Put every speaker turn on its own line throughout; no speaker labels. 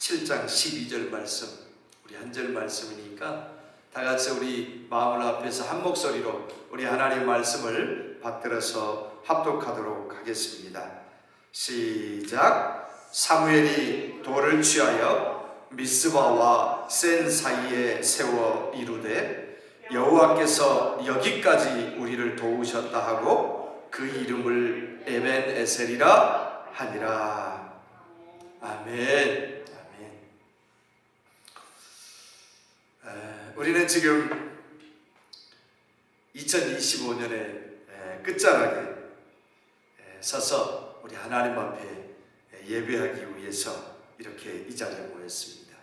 7장 12절 말씀, 우리 한 절 말씀이니까 다 같이 우리 마음을 합해서 한 목소리로 우리 하나님의 말씀을 받들어서 합독하도록 하겠습니다. 시작. 사무엘이 돌을 취하여 미스바와 센 사이에 세워 이르되 여호와께서 여기까지 우리를 도우셨다 하고 그 이름을 에벤에셀이라 하니라. 아멘. 우리는 지금 2025년의 끝자락에 서서 우리 하나님 앞에 예배하기 위해서 이렇게 이 자리에 모였습니다.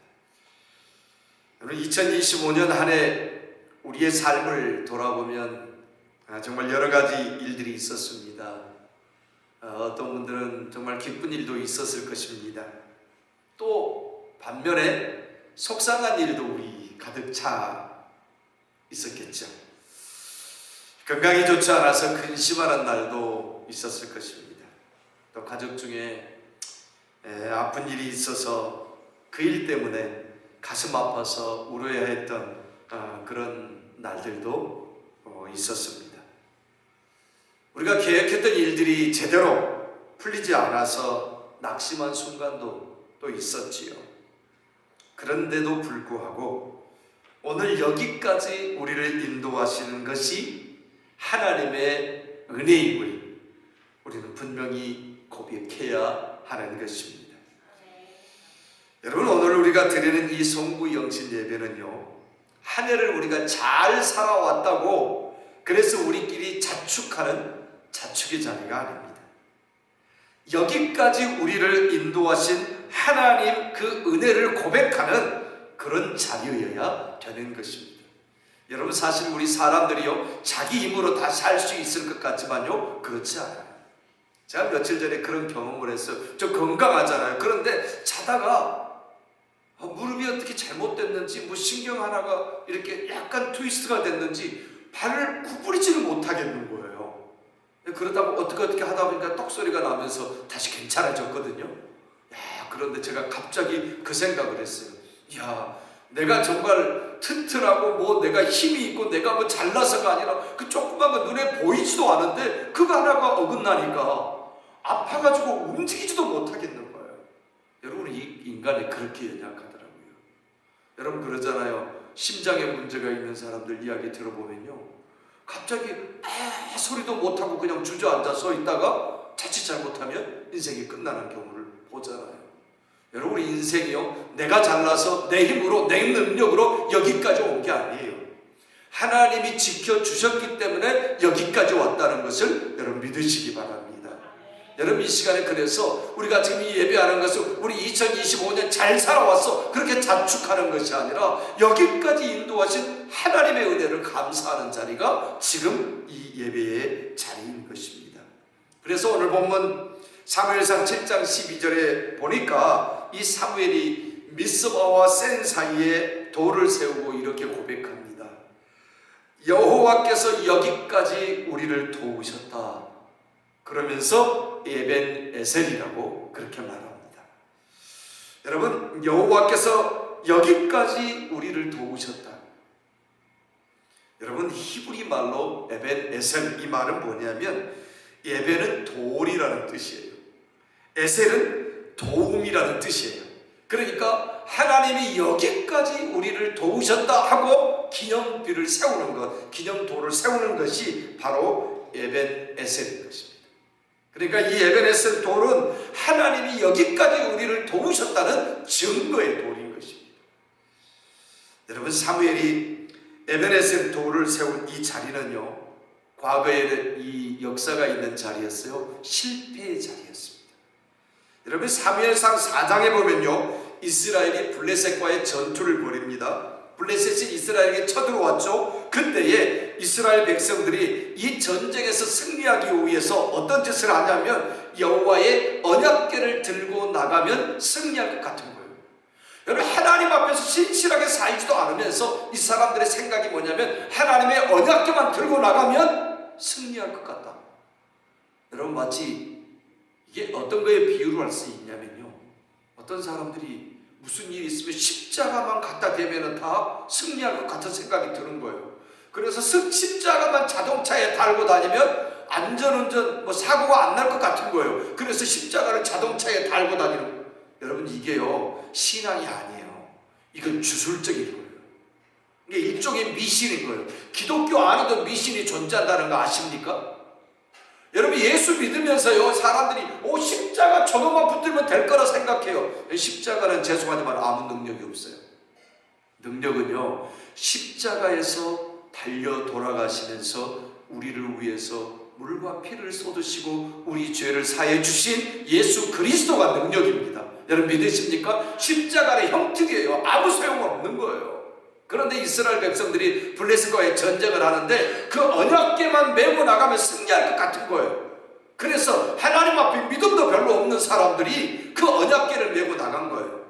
여러분, 2025년 한 해 우리의 삶을 돌아보면 정말 여러 가지 일들이 있었습니다. 어떤 분들은 정말 기쁜 일도 있었을 것입니다. 또 반면에 속상한 일도 우리 가득 차 있었겠죠. 건강이 좋지 않아서 근심하는 날도 있었을 것입니다. 또 가족 중에 아픈 일이 있어서 그 일 때문에 가슴 아파서 울어야 했던 그런 날들도 있었습니다. 우리가 계획했던 일들이 제대로 풀리지 않아서 낙심한 순간도 또 있었지요. 그런데도 불구하고 오늘 여기까지 우리를 인도하시는 것이 하나님의 은혜임을 우리는 분명히 고백해야 하는 것입니다. 여러분, 오늘 우리가 드리는 이 송구영신 예배는요, 한 해를 우리가 잘 살아왔다고 그래서 우리끼리 자축하는 자축의 자리가 아닙니다. 여기까지 우리를 인도하신 하나님 그 은혜를 고백하는 그런 자리여야 되는 것입니다. 여러분, 사실 우리 사람들이요, 자기 힘으로 다 살 수 있을 것 같지만요, 그렇지 않아요. 제가 며칠 전에 그런 경험을 했어요. 저 건강하잖아요. 그런데 자다가 무릎이 어떻게 잘못됐는지, 뭐 신경 하나가 이렇게 약간 트위스트가 됐는지 발을 구부리지를 못하겠는 거예요. 그러다가 어떻게 하다 보니까 떡소리가 나면서 다시 괜찮아졌거든요. 그런데 제가 갑자기 그 생각을 했어요. 내가 정말 튼튼하고 뭐 내가 힘이 있고 내가 뭐 잘나서가 아니라 그 조그만 거 눈에 보이지도 않은데 그거 하나가 어긋나니까 아파가지고 움직이지도 못하겠는 거예요. 여러분, 이 인간이 그렇게 연약하더라고요. 여러분, 그러잖아요. 심장에 문제가 있는 사람들 이야기 들어보면요, 갑자기 소리도 못하고 그냥 주저앉아 서 있다가 자칫 잘못하면 인생이 끝나는 경우를 보잖아요. 여러분, 인생이요, 내가 잘나서 내 힘으로 내 능력으로 여기까지 온 게 아니에요. 하나님이 지켜주셨기 때문에 여기까지 왔다는 것을 여러분 믿으시기 바랍니다. 여러분, 이 시간에 그래서 우리가 지금 이 예배하는 것은 우리 2025년 잘 살아왔어 그렇게 자축하는 것이 아니라 여기까지 인도하신 하나님의 은혜를 감사하는 자리가 지금 이 예배의 자리인 것입니다. 그래서 오늘 본문 사무엘상 7장 12절에 보니까 이 사무엘이 미스바와 센 사이에 돌을 세우고 이렇게 고백합니다. 여호와께서 여기까지 우리를 도우셨다. 그러면서 에벤에셀이라고 그렇게 말합니다. 여러분, 여호와께서 여기까지 우리를 도우셨다. 여러분, 히브리 말로 에벤에셀, 이 말은 뭐냐면 에벤은 돌이라는 뜻이에요. 에셀은 도움이라는 뜻이에요. 그러니까 하나님이 여기까지 우리를 도우셨다 하고 기념비를 세우는 것, 기념돌을 세우는 것이 바로 에벤에셀인 것입니다. 그러니까 이 에벤에셀 돌은 하나님이 여기까지 우리를 도우셨다는 증거의 돌인 것입니다. 여러분, 사무엘이 에벤에셀 돌을 세운 이 자리는요, 과거에 이 역사가 있는 자리였어요. 실패의 자리였습니다. 여러분, 사무엘상 4장에 보면요, 이스라엘이 블레셋과의 전투를 벌입니다. 블레셋이 이스라엘에게 쳐들어왔죠. 그때에 이스라엘 백성들이 이 전쟁에서 승리하기 위해서 어떤 짓을 하냐면 여호와의 언약궤를 들고 나가면 승리할 것 같은 거예요. 여러분, 하나님 앞에서 신실하게 살지도 않으면서 이 사람들의 생각이 뭐냐면 하나님의 언약궤만 들고 나가면 승리할 것 같다. 여러분, 마치 이게 어떤 거에 비유를 할 수 있냐면요, 어떤 사람들이 무슨 일이 있으면 십자가만 갖다 대면은 다 승리할 것 같은 생각이 드는 거예요. 그래서 십자가만 자동차에 달고 다니면 안전운전 사고가 안 날 것 같은 거예요. 그래서 십자가를 자동차에 달고 다니는 거예요. 여러분, 이게요 신앙이 아니에요. 이건 주술적인 거예요. 이게 일종의 미신인 거예요. 기독교 안에도 미신이 존재한다는 거 아십니까? 여러분, 예수 믿으면서요 사람들이 십자가 저것만 붙들면 될 거라 생각해요. 십자가는 죄송하지만 아무 능력이 없어요. 능력은요 십자가에서 달려 돌아가시면서 우리를 위해서 물과 피를 쏟으시고 우리 죄를 사해 주신 예수 그리스도가 능력입니다. 여러분 믿으십니까? 십자가의 형틀이에요. 아무 소용없는 거예요. 그런데 이스라엘 백성들이 블레셋과의 전쟁을 하는데 그 언약궤만 메고 나가면 승리할 것 같은 거예요. 그래서 하나님 앞에 믿음도 별로 없는 사람들이 그 언약궤를 메고 나간 거예요.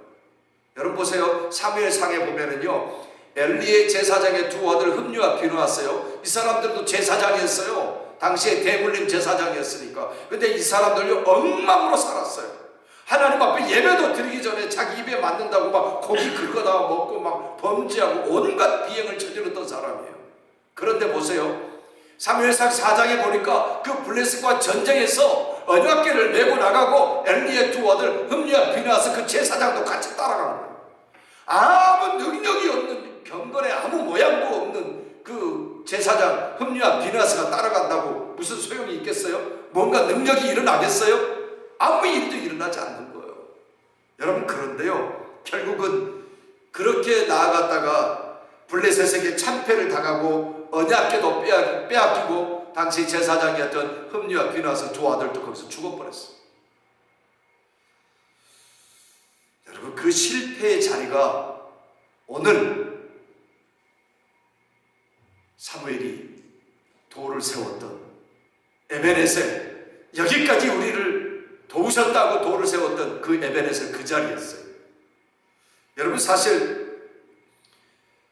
여러분 보세요. 사무엘상에 보면은요 엘리의 제사장의 두 아들 흠류와 비누아세요. 이 사람들도 제사장이었어요. 당시에 대물림 제사장이었으니까. 근데 이 사람들요 엉망으로 살았어요. 하나님 앞에 예배도 드리기 전에 자기 입에 맞는다고 막 고기 긁어다가 먹고 막 범죄하고 온갖 비행을 저질렀던 사람이에요. 그런데 보세요. 사무엘상 4장에 보니까 그 블레셋과 전쟁에서 언약궤를 메고 나가고 엘리의 두 아들 흠리와 비나스 그 제사장도 같이 따라가는 거예요. 아무 능력이 없는 경건에 아무 모양도 없는 그 제사장 흠리와 비나스가 따라간다고 무슨 소용이 있겠어요? 뭔가 능력이 일어나겠어요? 아무 일도 일어나지 않는 거예요. 여러분, 그런데요 결국은 그렇게 나아갔다가 블레셋에게 참패를 당하고 언약궤도 빼앗기고 당시 제사장이었던 흠리와 비나스 두 아들도 거기서 죽어버렸어요. 여러분, 그 실패의 자리가 오늘 사무엘이 돌을 세웠던 에베네셀, 여기까지 우리를 도우셨다고 돌을 세웠던 그 에베네셀 그 자리였어요. 여러분, 사실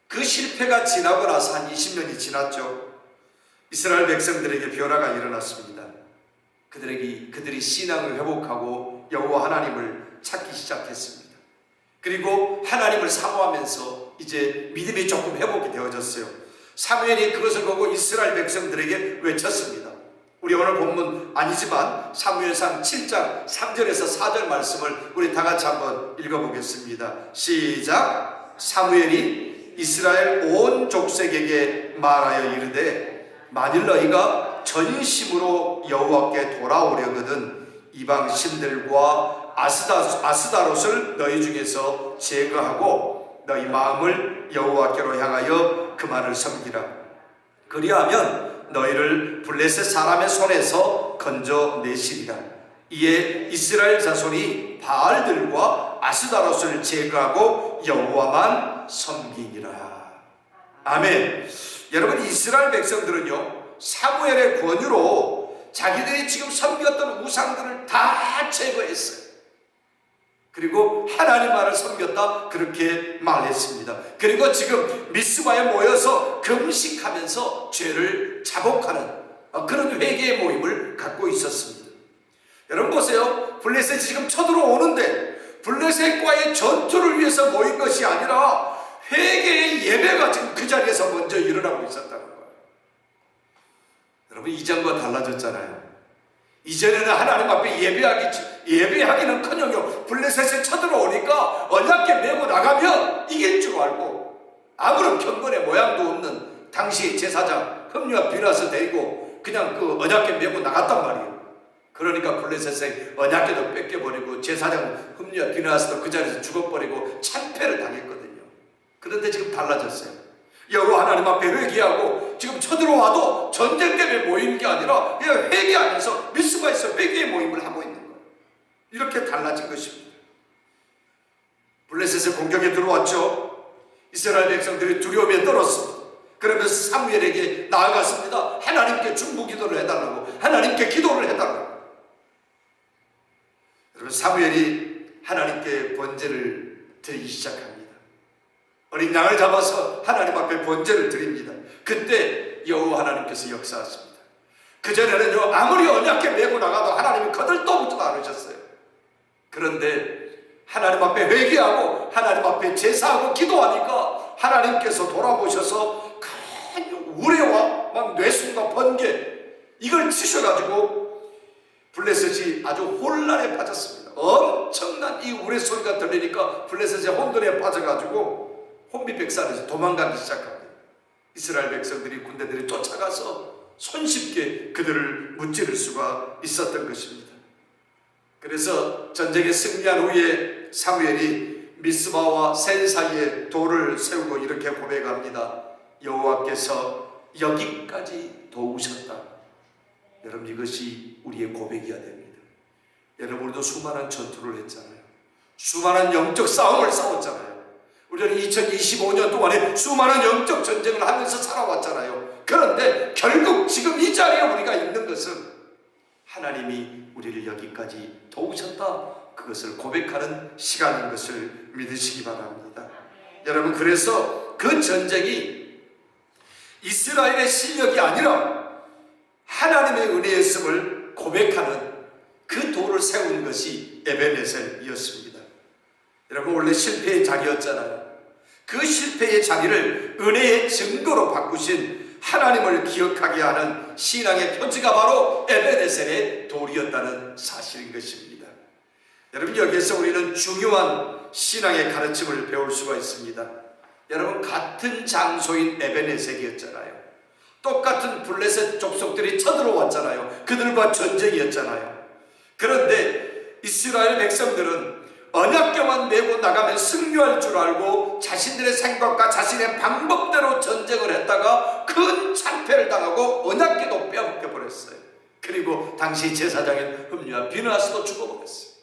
그 실패가 지나고 나서 한 20년이 지났죠. 이스라엘 백성들에게 변화가 일어났습니다. 그들이 신앙을 회복하고 여호와 하나님을 찾기 시작했습니다. 그리고 하나님을 사모하면서 이제 믿음이 조금 회복이 되어졌어요. 사무엘이 그것을 보고 이스라엘 백성들에게 외쳤습니다. 우리 오늘 본문 아니지만 사무엘상 7장 3절에서 4절 말씀을 우리 다 같이 한번 읽어보겠습니다. 시작. 사무엘이 이스라엘 온 족속에게 말하여 이르되 만일 너희가 전심으로 여호와께 돌아오려거든 이방 신들과 아스다롯을 너희 중에서 제거하고 너희 마음을 여호와께로 향하여 그만을 섬기라. 그리하면 너희를 블레셋 사람의 손에서 건져내시리라. 이에 이스라엘 자손이 바알들과 아스다롯을 제거하고 여호와만 섬기니라. 아멘. 여러분, 이스라엘 백성들은요 사무엘의 권유로 자기들이 지금 섬겼던 우상들을 다 제거했어요. 그리고 하나님만을 섬겼다 그렇게 말했습니다. 그리고 지금 미스바에 모여서 금식하면서 죄를 자복하는 그런 회개의 모임을 갖고 있었습니다. 여러분 보세요. 블레셋이 지금 쳐들어오는데 블레셋과의 전투를 위해서 모인 것이 아니라 회개의 예배가 지금 그 자리에서 먼저 일어나고 있었다는 거예요. 여러분, 이전과 달라졌잖아요. 이전에는 하나님 앞에 예배하기는커녕 블레셋에 쳐들어오니까 언약궤 메고 나가면 이길 줄 알고 아무런 경건의 모양도 없는 당시 제사장 흠리와 비나스 데리고 그냥 그 언약궤 메고 나갔단 말이에요. 그러니까 블레셋에 언약궤도 뺏겨버리고 제사장 흠리와 비나스도 그 자리에서 죽어버리고 참패를 당했거든요. 그런데 지금 달라졌어요. 여호와 하나님 앞에 회개하고 지금 쳐들어와도 전쟁 때문에 모이는 게 아니라 그냥 회개하면서 미스바에서 회개의 모임을 하고 있는 거예요. 이렇게 달라진 것입니다. 블레셋의 공격에 들어왔죠. 이스라엘 백성들이 두려움에 떨었습니다. 그러면서 사무엘에게 나아갔습니다. 하나님께 중보기도를 해달라고, 하나님께 기도를 해달라고. 여러분, 사무엘이 하나님께 번제를 드리기 시작합니다. 어린 양을 잡아서 하나님 앞에 번제를 드립니다. 그때 여호와 하나님께서 역사하십니다. 그전에는요 아무리 언약궤 메고 나가도 하나님이 거들떠보지도 않으셨어요. 그런데 하나님 앞에 회개하고 하나님 앞에 제사하고 기도하니까 하나님께서 돌아보셔서 큰 우레와 막 뇌순과 번개 이걸 치셔가지고 블레셋이 아주 혼란에 빠졌습니다. 엄청난 이 우레 소리가 들리니까 블레셋이 혼돈에 빠져가지고 혼비백산에서 도망가기 시작합니다. 이스라엘 백성들이 군대들이 쫓아가서 손쉽게 그들을 무찌를 수가 있었던 것입니다. 그래서 전쟁에 승리한 후에 사무엘이 미스바와 센 사이에 돌을 세우고 이렇게 고백합니다. 여호와께서 여기까지 도우셨다. 여러분, 이것이 우리의 고백이어야 됩니다. 여러분, 우리도 수많은 전투를 했잖아요. 수많은 영적 싸움을 싸웠잖아요. 우리는 2025년 동안에 수많은 영적 전쟁을 하면서 살아왔잖아요. 그런데 결국 지금 이 자리에 우리가 있는 것은 하나님이 우리를 여기까지 도우셨다, 그것을 고백하는 시간인 것을 믿으시기 바랍니다. 여러분, 그래서 그 전쟁이 이스라엘의 실력이 아니라 하나님의 은혜였음을 고백하는 그 돌을 세운 것이 에벤에셀이었습니다. 여러분, 원래 실패의 자리였잖아요. 그 실패의 자리를 은혜의 증거로 바꾸신 하나님을 기억하게 하는 신앙의 표지가 바로 에벤에셀의 돌이었다는 사실인 것입니다. 여러분, 여기에서 우리는 중요한 신앙의 가르침을 배울 수가 있습니다. 여러분, 같은 장소인 에벤에셀이었잖아요. 똑같은 블레셋 족속들이 쳐들어왔잖아요. 그들과 전쟁이었잖아요. 그런데 이스라엘 백성들은 언약궤만 메고 나가면 승리할 줄 알고 자신들의 생각과 자신의 방법대로 전쟁을 했다가 큰 참패를 당하고 언약궤도 빼앗겨 버렸어요. 그리고 당시 제사장인 흠리와 비느하스도 죽어버렸어요.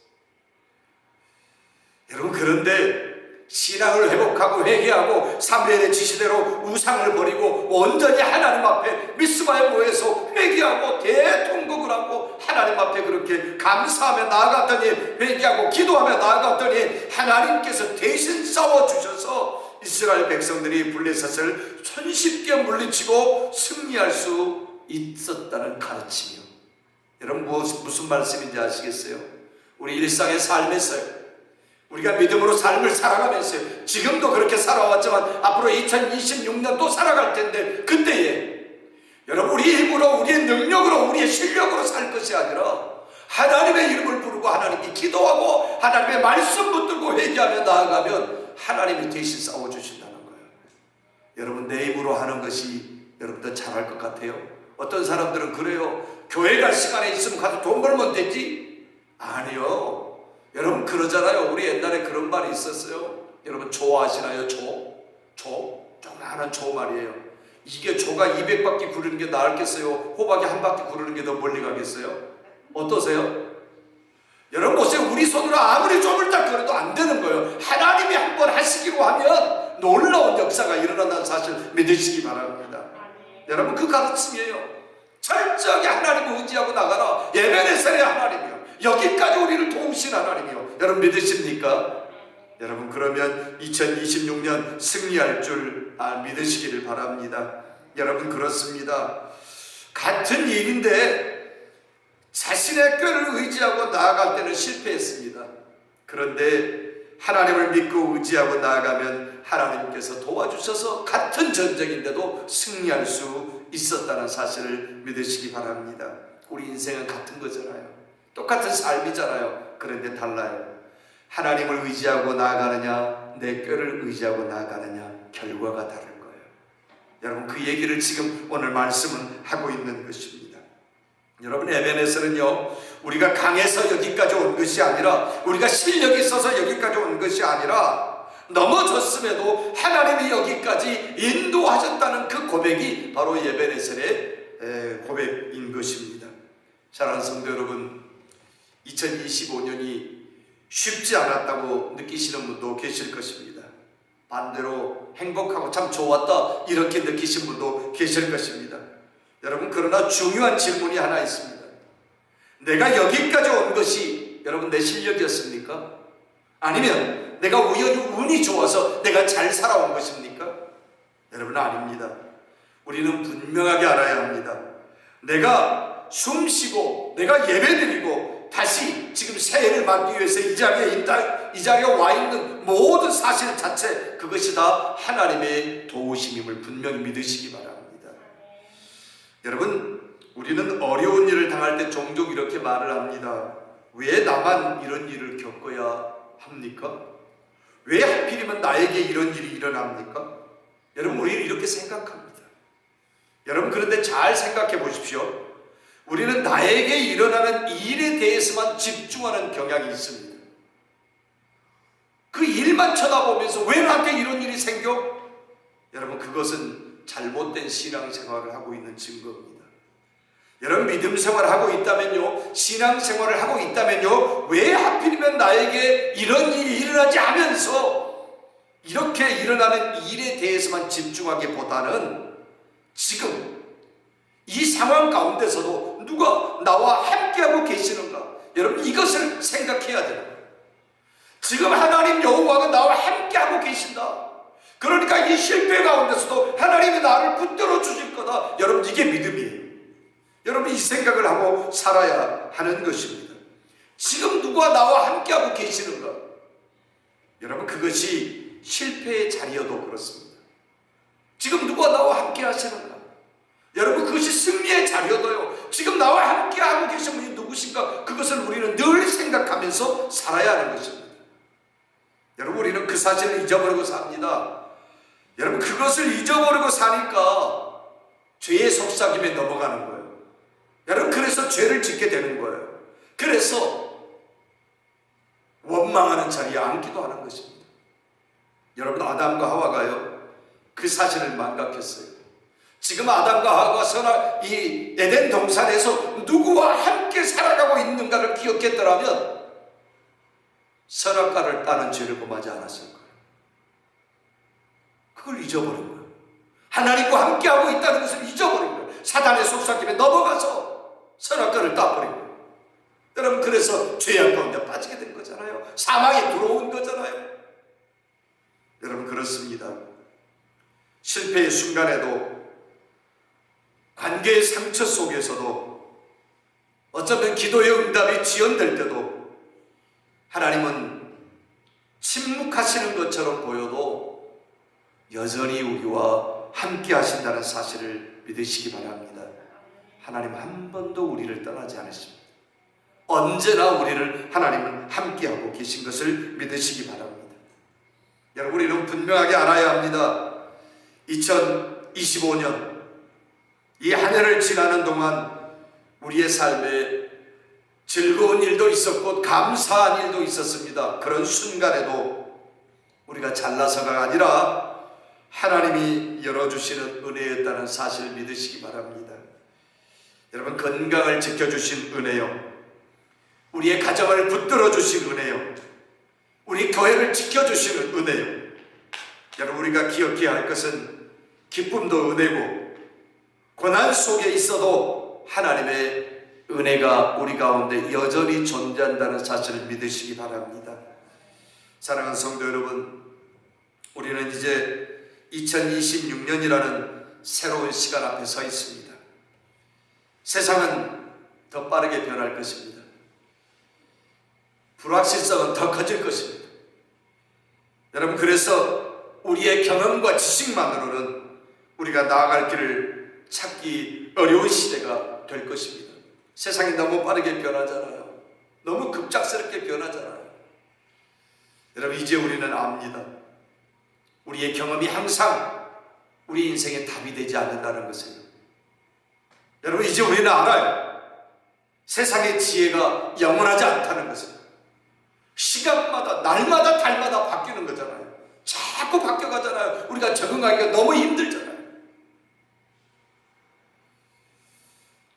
여러분, 그런데 신앙을 회복하고 회개하고 사무엘의 지시대로 우상을 버리고 온전히 하나님 앞에 미스바에 모여서 회개하고 대통곡을 하고 하나님 앞에 그렇게 감사하며 나아갔더니, 회개하고 기도하며 나아갔더니 하나님께서 대신 싸워주셔서 이스라엘 백성들이 블레셋을 손쉽게 물리치고 승리할 수 있었다는 가르침이요. 여러분, 무슨 말씀인지 아시겠어요? 우리 일상의 삶에서요, 우리가 믿음으로 삶을 살아가면서 지금도 그렇게 살아왔지만 앞으로 2026년 또 살아갈 텐데, 그때에 여러분, 우리의 힘으로, 우리의 능력으로, 우리의 실력으로 살 것이 아니라 하나님의 이름을 부르고 하나님께 기도하고 하나님의 말씀 붙들고 회개하며 나아가면 하나님이 대신 싸워주신다는 거예요. 여러분, 내 힘으로 하는 것이 여러분들 잘할 것 같아요? 어떤 사람들은 그래요. 교회 갈 시간에 있으면 가서 돈 벌면 되지? 아니요. 여러분, 그러잖아요. 우리 옛날에 그런 말이 있었어요. 여러분, 조 아시나요? 조? 조그마한 조 말이에요. 이게 조가 200바퀴 구르는 게 나을겠어요? 호박이 한 바퀴 구르는 게 더 멀리 가겠어요? 어떠세요? 여러분, 보세요. 우리 손으로 아무리 조물딱거려도 안 되는 거예요. 하나님이 한번 하시기로 하면 놀라운 역사가 일어난다는 사실 믿으시기 바랍니다. 여러분, 그 가르침이에요. 철저하게 하나님을 의지하고 나가라. 에벤에셀의 하나님이요, 여기까지 우리를 도우신 하나님이요. 여러분, 믿으십니까? 여러분, 그러면 2026년 승리할 줄 믿으시기를 바랍니다. 여러분, 그렇습니다. 같은 일인데 자신의 꾀를 의지하고 나아갈 때는 실패했습니다. 그런데 하나님을 믿고 의지하고 나아가면 하나님께서 도와주셔서 같은 전쟁인데도 승리할 수 있었다는 사실을 믿으시기 바랍니다. 우리 인생은 같은 거잖아요. 똑같은 삶이잖아요. 그런데 달라요. 하나님을 의지하고 나아가느냐, 내 꾀를 의지하고 나아가느냐, 결과가 다른 거예요. 여러분, 그 얘기를 지금 오늘 말씀은 하고 있는 것입니다. 여러분, 에벤에셀은요, 우리가 강해서 여기까지 온 것이 아니라, 우리가 실력이 있어서 여기까지 온 것이 아니라, 넘어졌음에도 하나님이 여기까지 인도하셨다는 그 고백이 바로 에벤에셀의 고백인 것입니다. 사랑하는 성도 여러분, 2025년이 쉽지 않았다고 느끼시는 분도 계실 것입니다. 반대로 행복하고 참 좋았다, 이렇게 느끼신 분도 계실 것입니다. 여러분, 그러나 중요한 질문이 하나 있습니다. 내가 여기까지 온 것이 여러분 내 실력이었습니까? 아니면 내가 우연히 운이 좋아서 내가 잘 살아온 것입니까? 여러분, 아닙니다. 우리는 분명하게 알아야 합니다. 내가 숨쉬고 내가 예배드리고 다시 지금 새해를 맞기 위해서 이 자리에 와 있는 모든 사실 자체, 그것이 다 하나님의 도우심임을 분명히 믿으시기 바랍니다. 여러분, 우리는 어려운 일을 당할 때 종종 이렇게 말을 합니다. 왜 나만 이런 일을 겪어야 합니까? 왜 하필이면 나에게 이런 일이 일어납니까? 여러분, 우리는 이렇게 생각합니다. 여러분, 그런데 잘 생각해 보십시오. 우리는 나에게 일어나는 일에 대해서만 집중하는 경향이 있습니다. 그 일만 쳐다보면서 왜 나한테 이런 일이 생겨? 여러분, 그것은 잘못된 신앙생활을 하고 있는 증거입니다. 여러분, 믿음 생활을 하고 있다면요, 신앙생활을 하고 있다면요, 왜 하필이면 나에게 이런 일이 일어나지 하면서 이렇게 일어나는 일에 대해서만 집중하기보다는 지금 이 상황 가운데서도 누가 나와 함께하고 계시는가? 여러분, 이것을 생각해야 돼요. 지금 하나님 여호와가 나와 함께하고 계신다. 그러니까 이 실패 가운데서도 하나님이 나를 붙들어 주실 거다. 여러분, 이게 믿음이에요. 여러분, 이 생각을 하고 살아야 하는 것입니다. 지금 누가 나와 함께하고 계시는가? 여러분, 그것이 실패의 자리여도 그렇습니다. 지금 누가 나와 함께 하시는가? 여러분, 그것이 승리의 자리여도요, 지금 나와 함께하고 계신 분이 누구신가? 그것을 우리는 늘 생각하면서 살아야 하는 것입니다. 여러분, 우리는 그 사실을 잊어버리고 삽니다. 여러분, 그것을 잊어버리고 사니까 죄의 속삭임에 넘어가는 거예요. 여러분, 그래서 죄를 짓게 되는 거예요. 그래서 원망하는 자리에 앉기도 하는 것입니다. 여러분, 아담과 하와가요, 그 사실을 망각했어요. 지금 아담과 하와가 이 에덴 동산에서 누구와 함께 살아가고 있는가를 기억했더라면 선악과를 따는 죄를 범하지 않았을 거예요. 그걸 잊어버린 거예요. 하나님과 함께하고 있다는 것을 잊어버린 거예요. 사단의 속삭임에 넘어가서 선악과를 따버린 거예요. 여러분, 그래서 죄악 가운데 빠지게 된 거잖아요. 사망에 들어온 거잖아요. 여러분, 그렇습니다. 실패의 순간에도, 관계의 상처 속에서도, 어쩌면 기도의 응답이 지연될 때도 하나님은 침묵하시는 것처럼 보여도 여전히 우리와 함께 하신다는 사실을 믿으시기 바랍니다. 하나님 한 번도 우리를 떠나지 않으십니다. 언제나 우리를 하나님은 함께하고 계신 것을 믿으시기 바랍니다. 여러분, 우리는 분명하게 알아야 합니다. 2025년 이 한 해를 지나는 동안 우리의 삶에 즐거운 일도 있었고 감사한 일도 있었습니다. 그런 순간에도 우리가 잘나서가 아니라 하나님이 열어주시는 은혜였다는 사실을 믿으시기 바랍니다. 여러분, 건강을 지켜주신 은혜요, 우리의 가정을 붙들어 주신 은혜요, 우리 교회를 지켜주시는 은혜요. 여러분, 우리가 기억해야 할 것은 기쁨도 은혜고 고난 속에 있어도 하나님의 은혜가 우리 가운데 여전히 존재한다는 사실을 믿으시기 바랍니다. 사랑하는 성도 여러분, 우리는 이제 2026년이라는 새로운 시간 앞에 서 있습니다. 세상은 더 빠르게 변할 것입니다. 불확실성은 더 커질 것입니다. 여러분, 그래서 우리의 경험과 지식만으로는 우리가 나아갈 길을 찾기 어려운 시대가 될 것입니다. 세상이 너무 빠르게 변하잖아요. 너무 급작스럽게 변하잖아요. 여러분, 이제 우리는 압니다. 우리의 경험이 항상 우리 인생의 답이 되지 않는다는 것을. 여러분, 이제 우리는 알아요. 세상의 지혜가 영원하지 않다는 것을. 시간마다, 날마다, 달마다 바뀌는 거잖아요. 자꾸 바뀌어가잖아요. 우리가 적응하기가 너무 힘들잖아요.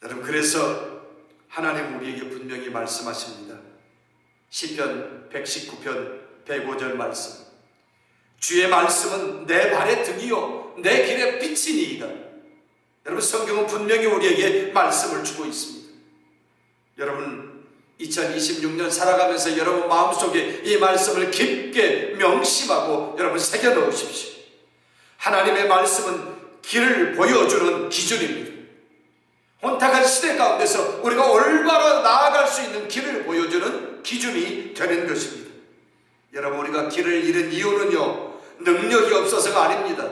여러분, 그래서 하나님 우리에게 분명히 말씀하십니다. 시편 119편 105절 말씀. 주의 말씀은 내 발의 등이요 내 길의 빛이니이다. 여러분, 성경은 분명히 우리에게 말씀을 주고 있습니다. 여러분, 2026년 살아가면서 여러분 마음속에 이 말씀을 깊게 명심하고 여러분 새겨 넣으십시오. 하나님의 말씀은 길을 보여주는 기준입니다. 혼탁한 시대 가운데서 우리가 올바로 나아갈 수 있는 길을 보여주는 기준이 되는 것입니다. 여러분, 우리가 길을 잃은 이유는요, 능력이 없어서가 아닙니다.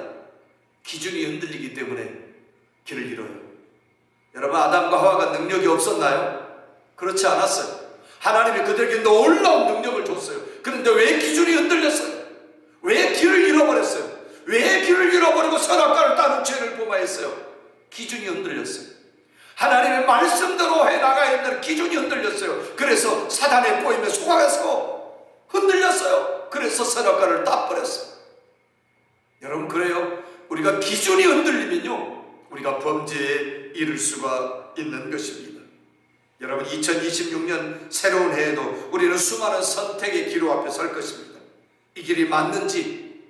기준이 흔들리기 때문에 길을 잃어요. 여러분, 아담과 하와가 능력이 없었나요? 그렇지 않았어요. 하나님이 그들에게 놀라운 능력을 줬어요. 그런데 왜 기준이 흔들렸어요? 왜 길을 잃어버렸어요? 왜 길을 잃어버리고 선악과를 따는 죄를 범하였어요? 기준이 흔들렸어요. 하나님의 말씀대로 해나가야 했는데 기준이 흔들렸어요. 그래서 사단의 꼬임에 속아서 흔들렸어요. 그래서 선악과를 따버렸어요. 여러분, 그래요. 우리가 기준이 흔들리면요, 우리가 범죄에 이를 수가 있는 것입니다. 여러분, 2026년 새로운 해에도 우리는 수많은 선택의 기로 앞에 설 것입니다. 이 길이 맞는지,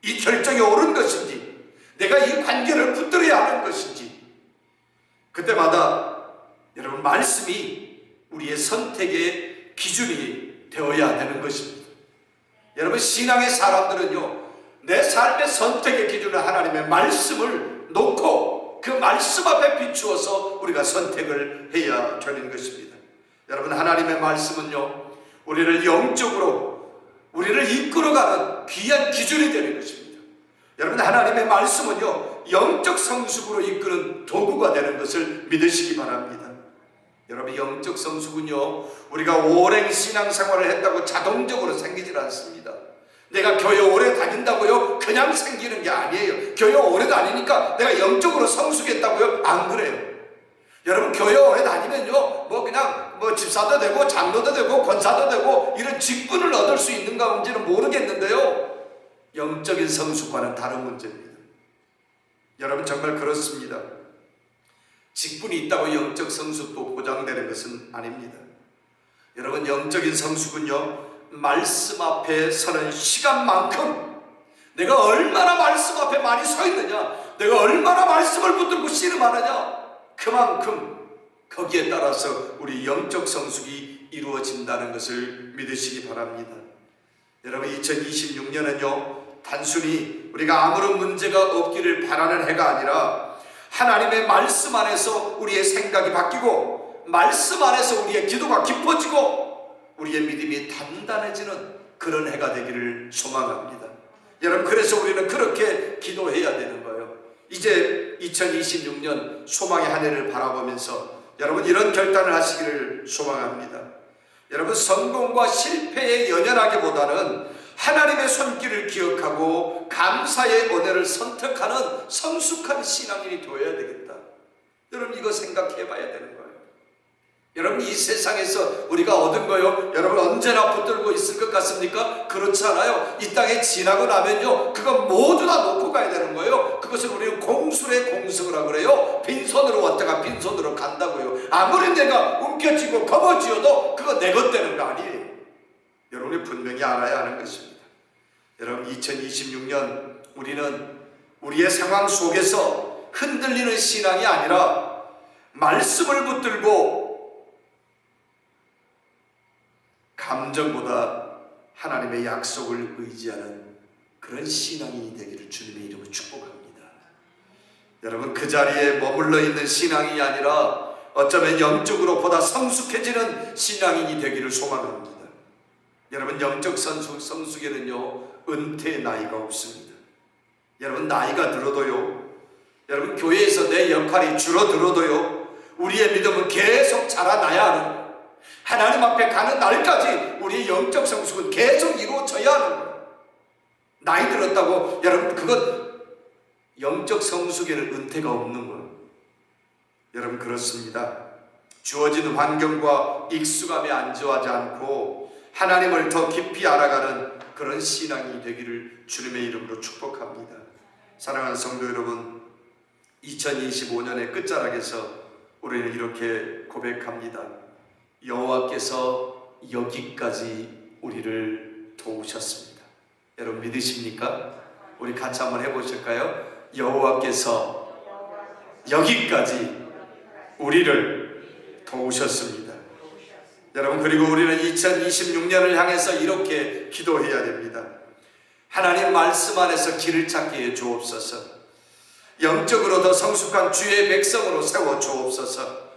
이 결정이 옳은 것인지, 내가 이 관계를 붙들어야 하는 것인지, 그때마다 여러분, 말씀이 우리의 선택의 기준이 되어야 되는 것입니다. 여러분, 신앙의 사람들은요, 내 삶의 선택의 기준은 하나님의 말씀을 놓고 그 말씀 앞에 비추어서 우리가 선택을 해야 되는 것입니다. 여러분, 하나님의 말씀은요, 우리를 영적으로 우리를 이끌어가는 귀한 기준이 되는 것입니다. 여러분, 하나님의 말씀은요, 영적 성숙으로 이끄는 도구가 되는 것을 믿으시기 바랍니다. 여러분, 영적 성숙은요, 우리가 오랜 신앙생활을 했다고 자동적으로 생기질 않습니다. 내가 교회 오래 다닌다고요? 그냥 생기는 게 아니에요. 교회 오래 다니니까 내가 영적으로 성숙했다고요? 안 그래요. 여러분, 교회 오래 다니면요, 그냥 집사도 되고 장로도 되고 권사도 되고 이런 직분을 얻을 수 있는가 뭔지는 모르겠는데요, 영적인 성숙과는 다른 문제입니다. 여러분, 정말 그렇습니다. 직분이 있다고 영적 성숙도 보장되는 것은 아닙니다. 여러분, 영적인 성숙은요, 말씀 앞에 서는 시간만큼 내가 얼마나 말씀 앞에 많이 서 있느냐, 내가 얼마나 말씀을 붙들고 씨름하느냐, 그만큼 거기에 따라서 우리 영적 성숙이 이루어진다는 것을 믿으시기 바랍니다. 여러분, 2026년은요, 단순히 우리가 아무런 문제가 없기를 바라는 해가 아니라 하나님의 말씀 안에서 우리의 생각이 바뀌고 말씀 안에서 우리의 기도가 깊어지고 우리의 믿음이 단단해지는 그런 해가 되기를 소망합니다. 여러분, 그래서 우리는 그렇게 기도해야 되는 거예요. 이제 2026년 소망의 한 해를 바라보면서 여러분, 이런 결단을 하시기를 소망합니다. 여러분, 성공과 실패에 연연하기보다는 하나님의 손길을 기억하고 감사의 은혜를 선택하는 성숙한 신앙인이 되어야 되겠다. 여러분, 이거 생각해 봐야 되는 거예요. 여러분, 이 세상에서 우리가 얻은 거요, 여러분 언제나 붙들고 있을 것 같습니까? 그렇지 않아요. 이 땅에 지나고 나면요, 그건 모두 다 놓고 가야 되는 거예요. 그것을 우리는 공술의 공승이라고 그래요. 빈손으로 왔다가 빈손으로 간다고요. 아무리 내가 움켜쥐고 거머쥐어도 그거 내 것 되는 거 아니에요. 여러분이 분명히 알아야 하는 것입니다. 여러분, 2026년 우리는 우리의 상황 속에서 흔들리는 신앙이 아니라 말씀을 붙들고 감정보다 하나님의 약속을 의지하는 그런 신앙이 되기를 주님의 이름으로 축복합니다. 여러분, 그 자리에 머물러 있는 신앙이 아니라 어쩌면 영적으로 보다 성숙해지는 신앙인이 되기를 소망합니다. 여러분, 영적 성숙에는요, 은퇴의 나이가 없습니다. 여러분, 나이가 들어도요, 여러분, 교회에서 내 역할이 줄어들어도요, 우리의 믿음은 계속 자라나야 하는 거예요. 하나님 앞에 가는 날까지 우리의 영적 성숙은 계속 이루어져야 하는 거예요. 나이 들었다고 여러분, 그것 영적 성숙에는 은퇴가 없는 거예요. 여러분, 그렇습니다. 주어진 환경과 익숙함에 안주하지 않고 하나님을 더 깊이 알아가는 그런 신앙이 되기를 주님의 이름으로 축복합니다. 사랑하는 성도 여러분, 2025년의 끝자락에서 우리는 이렇게 고백합니다. 여호와께서 여기까지 우리를 도우셨습니다. 여러분, 믿으십니까? 우리 같이 한번 해보실까요? 여호와께서 여기까지 우리를 도우셨습니다. 여러분, 그리고 우리는 2026년을 향해서 이렇게 기도해야 됩니다. 하나님 말씀 안에서 길을 찾게 해 주옵소서. 영적으로 더 성숙한 주의 백성으로 세워 주옵소서.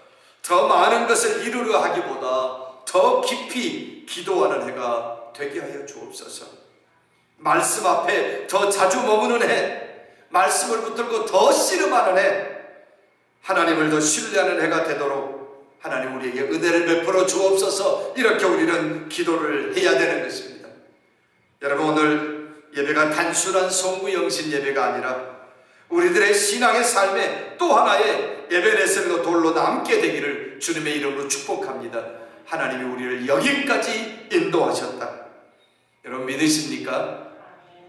더 많은 것을 이루려 하기보다 더 깊이 기도하는 해가 되게 하여 주옵소서. 말씀 앞에 더 자주 머무는 해, 말씀을 붙들고 더 씨름하는 해, 하나님을 더 신뢰하는 해가 되도록 하나님 우리에게 은혜를 베풀어 주옵소서. 이렇게 우리는 기도를 해야 되는 것입니다. 여러분, 오늘 예배가 단순한 송구영신 예배가 아니라 우리들의 신앙의 삶에 또 하나의 에베네셀로 돌로 남게 되기를 주님의 이름으로 축복합니다. 하나님이 우리를 여기까지 인도하셨다. 여러분 믿으십니까?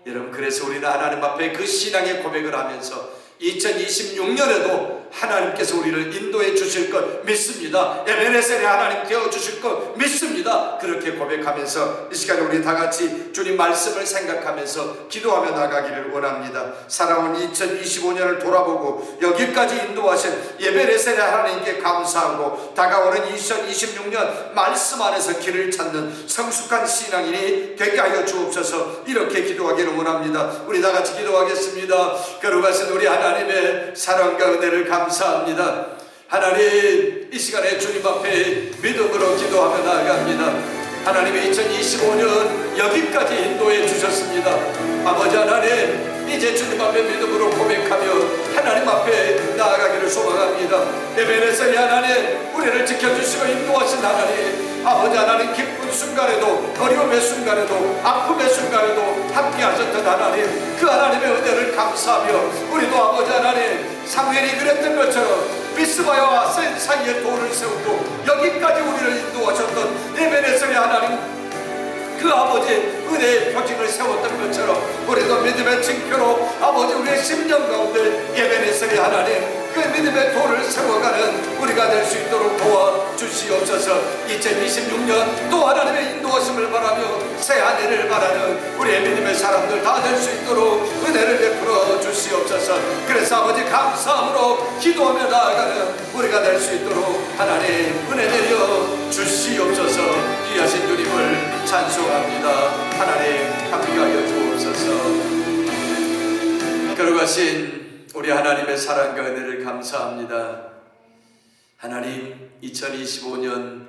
여러분, 그래서 우리는 하나님 앞에 그 신앙의 고백을 하면서 2026년에도 하나님께서 우리를 인도해 주실 것 믿습니다. 에베네셀의 하나님 되어 주실 것 믿습니다. 그렇게 고백하면서 이 시간에 우리 다 같이 주님 말씀을 생각하면서 기도하며 나가기를 원합니다. 살아온 2025년을 돌아보고 여기까지 인도하신 에베네셀의 하나님께 감사하고 다가오는 2026년 말씀 안에서 길을 찾는 성숙한 신앙인이 되게 하여 주옵소서. 이렇게 기도하기를 원합니다. 우리 다 같이 기도하겠습니다. 거룩하신 우리 하나님의 사랑과 은혜를 감사합니다. 하나님, 이 시간에 주님 앞에 믿음으로 기도하며 나아갑니다. 하나님의 2025년 여기까지 인도해 주셨습니다. 아버지 하나님, 이제 주님 앞에 믿음으로 고백하며 하나님 앞에 나아가기를 소망합니다. 에베네셀의 하나님, 우리를 지켜주시고 인도하신 하나님, 아버지 하나님, 기쁜 순간에도 어려움의 순간에도 아픔의 순간에도 함께 하셨던 하나님, 그 하나님의 은혜를 감사하며 우리도 아버지 하나님, 사무엘이 그랬던 것처럼 미스바와 센 사이에 돌을 세우고 여기까지 우리를 인도하셨던 에베네셀의 하나님, 그 아버지의 은혜의 표징을 세웠던 것처럼 우리도 믿음의 징표로 아버지 우리의 심령 가운데 에베네셀의 하나님, 그 믿음의 돌을 세워가는 우리가 될 수 있도록 도와주시옵소서. 2026년 또 하나님의 인도하심을 바라며 새 한 해를 바라는 우리의 믿음의 사람들 다 될 수 있도록 은혜를 베풀어 주시옵소서. 그래서 아버지 감사함으로 기도하며 나아가는 우리가 될 수 있도록 하나님 은혜 내려 주시옵소서. 귀하신 주님을 찬송합니다. 하나님 함께하여 주옵소서. 거룩하신 우리 하나님의 사랑과 은혜를 감사합니다. 하나님, 2025년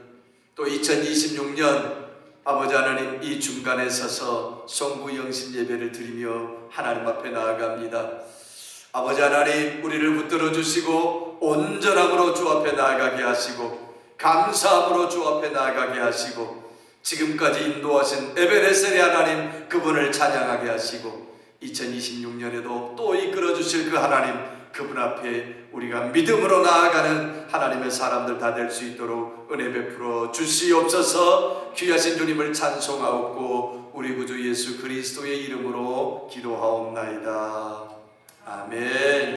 또 2026년 아버지 하나님, 이 중간에 서서 송구영신 예배를 드리며 하나님 앞에 나아갑니다. 아버지 하나님, 우리를 붙들어 주시고 온전함으로 주 앞에 나아가게 하시고 감사함으로 주 앞에 나아가게 하시고 지금까지 인도하신 에베네셀의 하나님, 그분을 찬양하게 하시고 2026년에도 또 이끌어 주실 그 하나님, 그분 앞에 우리가 믿음으로 나아가는 하나님의 사람들 다 될 수 있도록 은혜 베풀어 주시옵소서. 귀하신 주님을 찬송하옵고 우리 구주 예수 그리스도의 이름으로 기도하옵나이다.